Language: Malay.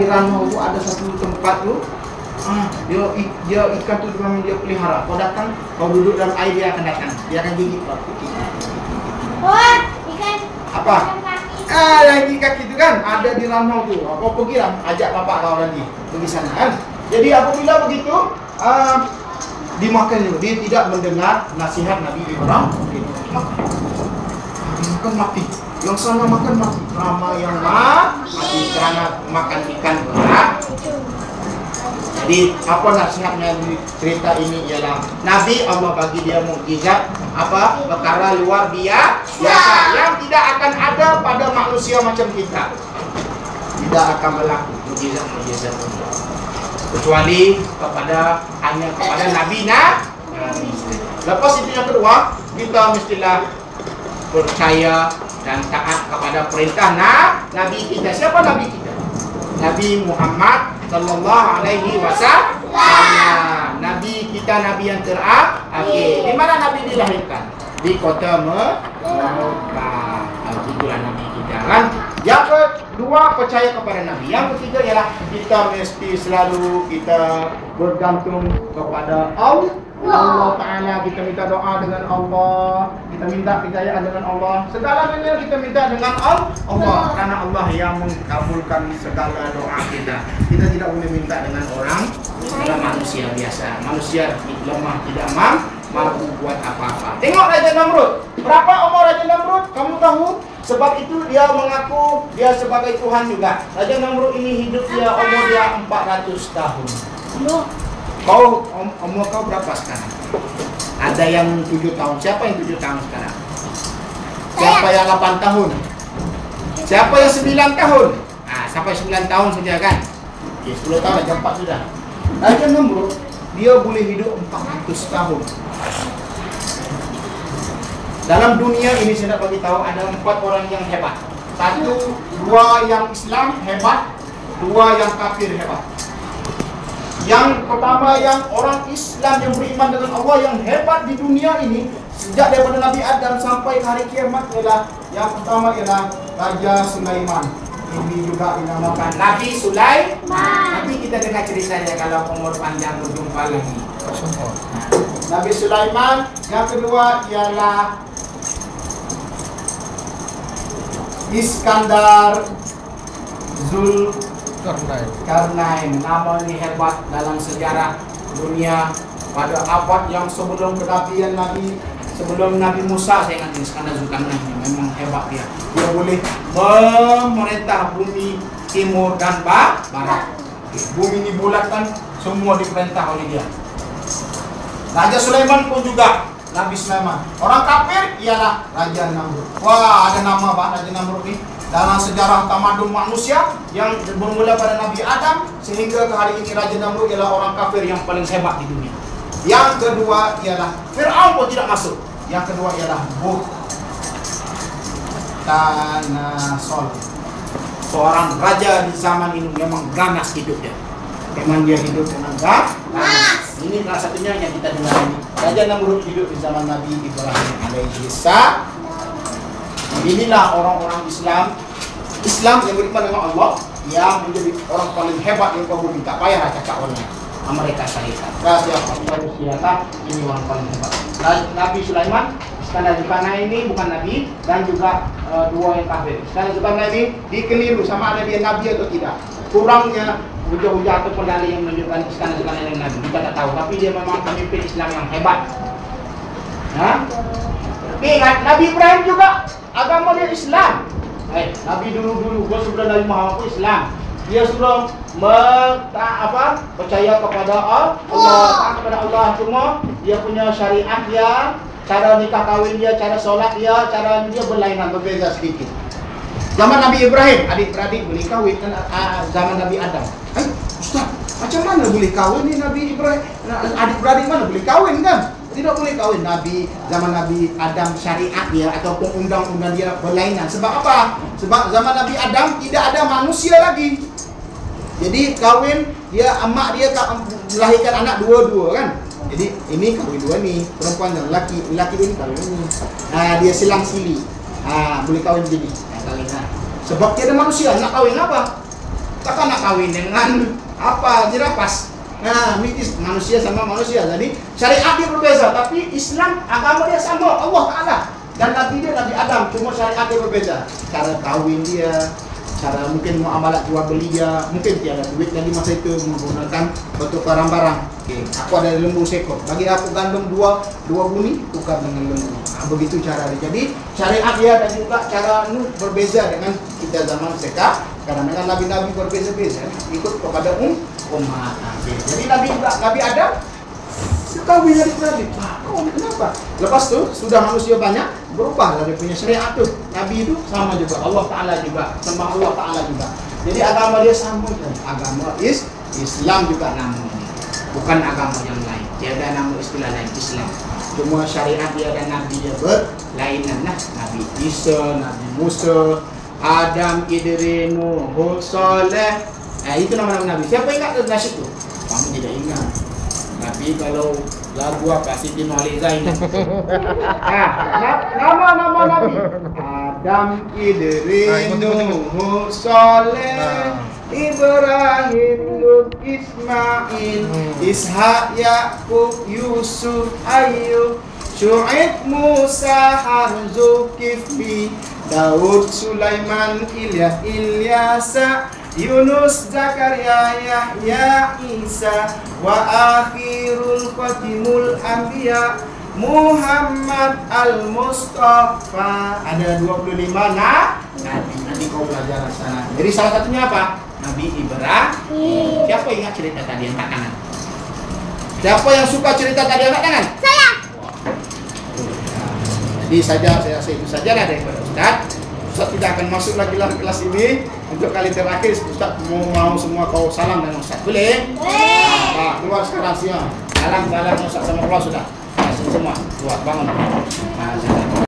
Ranau tu ada satu tempat tu, dia ikan tu memang dia pelihara. Kau datang, kau duduk dalam air, dia akan datang. Dia akan gigit kau. Oh, ikan. Apa? Ikan kaki. Lagi kaki tu kan ada di ranau tu. Kau pergi lah, ajak bapak kau lagi pergi sana kan. Jadi apabila begitu, dimakan juga. Dia tidak mendengar nasihat Nabi Ibrahim. Makan mati. Yang sana makan mati. Ramai yang mati kerana makan ikan berat. Jadi apa nasihatnya di cerita ini ialah Nabi Allah bagi dia mukjizat apa perkara luar biasa yang tidak akan ada pada manusia macam kita. Tidak akan berlaku mukjizat kecuali hanya kepada Nabi. Lepas itu yang kedua, kita mestilah percaya dan taat kepada perintah Nabi kita. Siapa Nabi kita? Nabi Muhammad sallallahu alaihi wasallam. Nabi kita, Nabi yang terakhir. Di mana Nabi dilahirkan? Di kota Mekah. Itulah Nabi kita kan. Yang kedua, percaya kepada Nabi. Yang ketiga ialah kita mesti selalu kita bergantung kepada Allah Ta'ala. Kita minta doa dengan Allah, kita minta kejayaan dengan Allah, segalanya kita minta dengan Allah, karena Allah yang mengabulkan segala doa kita. Kita tidak boleh minta dengan orang manusia biasa. Manusia lemah, tidak mampu buat apa-apa. Tengok Raja Namrud. Berapa umur Raja Namrud? Kamu tahu? Sebab itu dia mengaku dia sebagai Tuhan juga. Raja Namrud ini hidup umur dia 400 tahun. Kau umur kau berapa sekarang? Ada yang 7 tahun. Siapa yang 7 tahun sekarang? Siapa yang 8 tahun? Siapa yang 9 tahun? Sampai 9 tahun saja kan? 10 tahun aja 4 sudah. Raja Namrud dia boleh hidup 400 tahun. Dalam dunia ini saya nak bagi tahu ada 4 orang yang hebat. 2 yang Islam hebat, 2 yang kafir hebat. Yang pertama yang orang Islam yang beriman dengan Allah yang hebat di dunia ini sejak daripada Nabi Adam sampai hari kiamat ialah yang pertama ialah Raja Sulaiman. Ini juga dinamakan Nabi Sulaiman. Nanti kita dengar ceritanya kalau umur panjang berjumpa lagi. Nabi Sulaiman. Yang kedua ialah Iskandar Zulkarnain. Nama ini hebat dalam sejarah dunia pada abad yang sebelum kenabian Nabi, sebelum Nabi Musa. Saya ingat Iskandar Zulkarnain memang hebat dia. Dia boleh memerintah bumi timur dan barat. Bumi ini bulat kan, semua diperintah oleh dia. Raja Sulaiman pun juga Nabi Sulaiman. Orang kafir ialah Raja Namrud. Wah, ada nama Raja Namrud ini dalam sejarah tamadun manusia yang bermula pada Nabi Adam sehingga ke hari ini. Raja Namrud ialah orang kafir yang paling hebat di dunia. Yang kedua ialah Fir'aun pun tidak masuk. Yang kedua ialah Bukhtanasor. Seorang raja di zaman ini memang ganas hidupnya. Memang dia hidup dengan ganas. Ini salah satunya yang kita dengar ini. Raja Namrud hidup di zaman Nabi Ibrahim alaihissalam. Inilah orang-orang Islam yang beriman dengan Allah yang menjadi orang paling hebat yang kau minta. Payah cakap orang Amerika Syarikat. Siapa manusia ini orang paling hebat. Nabi Sulaiman, Iskandar Zulkarnain ini bukan Nabi, dan juga 2 yang kafir. Iskandar Zulkarnain ini dikeliru sama ada dia Nabi atau tidak. Kurangnya hujah-hujah ataupun dalil yang menunjukkan Iskandar Zulkarnain yang Nabi kita tak tahu, tapi dia memang pemimpin Islam yang hebat. Ingat Nabi Ibrahim juga agama dia Islam. Nabi dulu sebelum Nabi Muhammad pun Islam. Dia sudah percaya kepada Allah, kepada Allah semua. Dia punya syariat dia, cara nikah kahwin dia, cara solat dia, cara dia berlainan, berbeza sedikit. Zaman Nabi Ibrahim, adik-beradik boleh kahwin kan, zaman Nabi Adam. Ustaz, macam mana boleh kahwin ni Nabi Ibrahim? Adik-beradik mana boleh kahwin kan? Tidak boleh kahwin. Zaman Nabi Adam syariat dia ataupun undang-undang dia berlainan. Sebab apa? Sebab zaman Nabi Adam tidak ada manusia lagi. Jadi kahwin dia, emak dia melahirkan anak dua-dua kan. Jadi ini kahwin dua ni, perempuan dan lelaki dua ni kahwin ni. Dia silang sili. Boleh kahwin begini. Sebab tiada manusia nak kahwin apa? Takkan nak kawin dengan apa jerapas. Nah, mitis manusia sama manusia. Jadi syariat dia berbeza, tapi Islam agama dia sama, Allah Taala. Dan Nabi dia Nabi Adam, cuma syariat dia berbeza. Cara kawin dia, cara mungkin muamalah jual beli dia, mungkin tiada duit di masa itu menggunakan bertukar barang. Oke, aku ada lembu sekor, bagi aku gandum dua buni, tukar dengan lembu. Nah, begitu cara dia. Jadi syariat dia dan juga cara berbeza dengan kita zaman sekarang. Karena dengan nabi-nabi berbeza-beza, ikut kepada umat. Jadi Nabi Adam kawin dari Nabi. Kenapa? Lepas tu sudah manusia banyak, berubah dari punya syariat tu. Nabi itu sama juga, Allah Taala juga, sembah Allah Taala juga. Jadi agama dia sama kan. Agama Islam juga namanya. Bukan agama yang lain. Tiada nama istilah lain Islam. Cuma syariat dia dan Nabi dia berlainan lah. Nabi Isa, Nabi Musa, Adam, Idris, Nuh, Saleh. Itu nama-nama Nabi. Siapa ingat nasyid tu? Kamu tidak ingat. Tapi kalau lagu apa Siti Nurhaliza ini. Nama-nama Nabi. Adam, Idris, Nuh, Saleh, Ibrahim, Lut, Ismail, Ishak, Yakub, Yusuf, Ayub, Syuaib, Musa, Harun, Zulkifli, Daud, Sulaiman, Ilyasa, Yunus, Zakaria, Yahya, Isa, wa akhirul khatimul anbiya Muhammad al-Mustafa. Ada 25 nanti kau belajar sana. Jadi salah satunya apa? Nabi Ibrahim. Siapa ingat cerita tadi angkat tangan? Siapa yang suka cerita tadi angkat tangan? Saya. Jadi saya itu saja lah daripada Ustaz. Ustaz tidak akan masuk lagi dalam kelas ini. Untuk kali terakhir Ustaz mau semua kau salam dengan Ustaz. Boleh? Boleh. Keluar sekarang semua. Salam Ustaz sama Allah sudah. Semua keluar bangun.